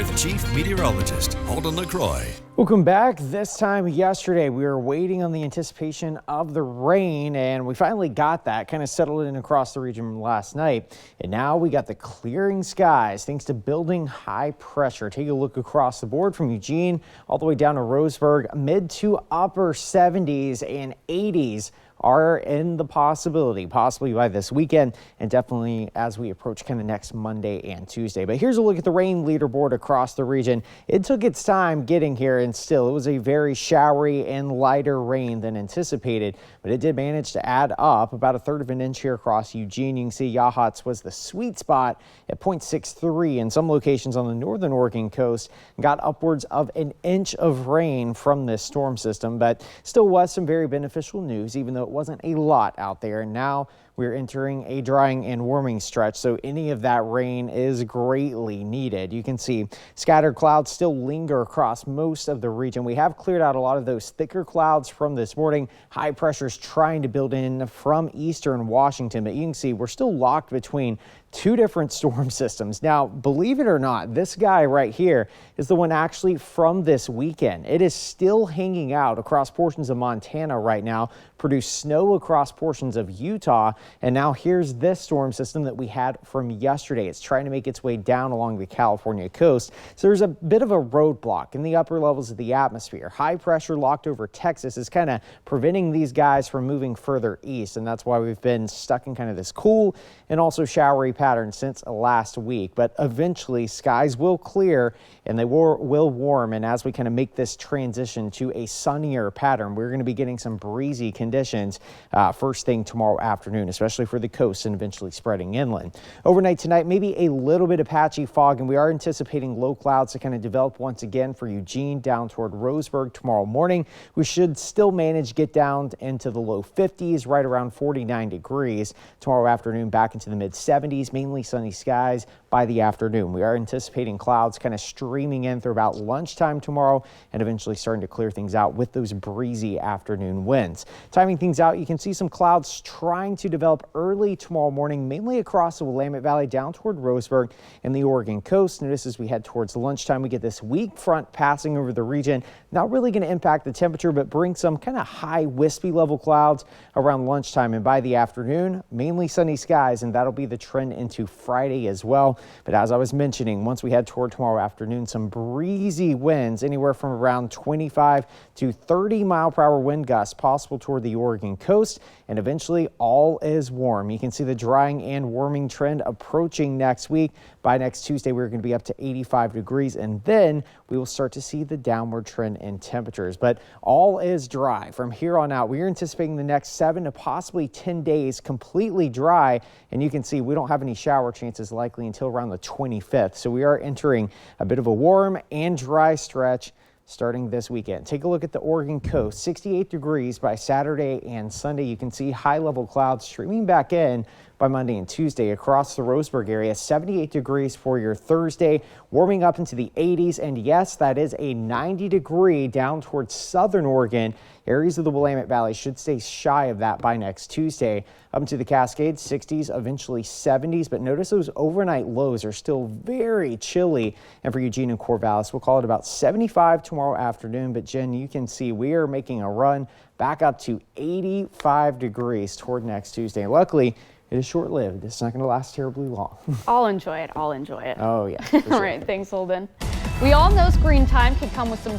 with Chief Meteorologist Holden LaCroix. Welcome back. This time yesterday, we were waiting on the anticipation of the rain, and we finally got that, kind of settled in across the region last night. And now we got the clearing skies thanks to building high pressure. Take a look across the board from Eugene all the way down to Roseburg. Mid to upper 70s and 80s are in the possibility, possibly by this weekend, and definitely as we approach kind of next Monday and Tuesday. But here's a look at the rain leaderboard across the region. It took its time getting here, and still it was a very showery and lighter rain than anticipated, but it did manage to add up about 1/3 of an inch here across Eugene. You can see Yachats was the sweet spot at 0.63 in some locations on the northern Oregon coast, and got upwards of an inch of rain from this storm system, but still was some very beneficial news, even though it wasn't a lot out there. And now we're entering a drying and warming stretch, so any of that rain is greatly needed. You can see scattered clouds still linger across most of the region. We have cleared out a lot of those thicker clouds from this morning. High pressures trying to build in from eastern Washington, but you can see we're still locked between two different storm systems. Now, believe it or not, this guy right here is the one actually from this weekend. It is still hanging out across portions of Montana right now, produced snow across portions of Utah, and now here's this storm system that we had from yesterday. It's trying to make its way down along the California coast. So there's a bit of a roadblock in the upper levels of the atmosphere. High pressure locked over Texas is kind of preventing these guys from moving further east, and that's why we've been stuck in kind of this cool and also showery pattern since last week. But eventually skies will clear and they will warm, and as we kind of make this transition to a sunnier pattern, we're going to be getting some breezy conditions first thing tomorrow afternoon, especially for the coast and eventually spreading inland. Overnight tonight, maybe a little bit of patchy fog, and we are anticipating low clouds to kind of develop once again for Eugene down toward Roseburg tomorrow morning. We should still manage to get down into the low 50s, right around 49 degrees. Tomorrow afternoon back into the mid 70s, mainly sunny skies by the afternoon. We are anticipating clouds kind of streaming in through about lunchtime tomorrow and eventually starting to clear things out with those breezy afternoon winds. Timing things out, you can see some clouds trying to develop early tomorrow morning, mainly across the Willamette Valley down toward Roseburg and the Oregon coast. Notice as we head towards lunchtime, we get this weak front passing over the region. Not really going to impact the temperature, but bring some kind of high wispy level clouds around lunchtime, and by the afternoon, mainly sunny skies, and that'll be the trend into Friday as well. But as I was mentioning, once we head toward tomorrow afternoon, some breezy winds anywhere from around 25 to 30 mile per hour wind gusts possible toward the Oregon coast, and eventually all is warm. You can see the drying and warming trend approaching next week. By next Tuesday, we're going to be up to 85 degrees, and then we will start to see the downward trend in temperatures. But all is dry from here on out. We are anticipating the next 7 to possibly 10 days completely dry, and you can see we don't have any shower chances likely until around the 25th. So we are entering a bit of a warm and dry stretch starting this weekend. Take a look at the Oregon coast. 68 degrees by Saturday and Sunday. You can see high level clouds streaming back in by Monday and Tuesday across the Roseburg area. 78 degrees for your Thursday, warming up into the 80s. And yes, that is a 90-degree down towards southern Oregon. Areas of the Willamette Valley should stay shy of that by next Tuesday. Up into the Cascades, 60s, eventually 70s. But notice those overnight lows are still very chilly. And for Eugene and Corvallis, we'll call it about 75 tomorrow afternoon. But Jen, you can see we are making a run back up to 85 degrees toward next Tuesday. Luckily, it is short-lived. It's not going to last terribly long. I'll enjoy it. I'll enjoy it. Oh, yeah. All right. Thanks, Holden. We all know screen time can come with some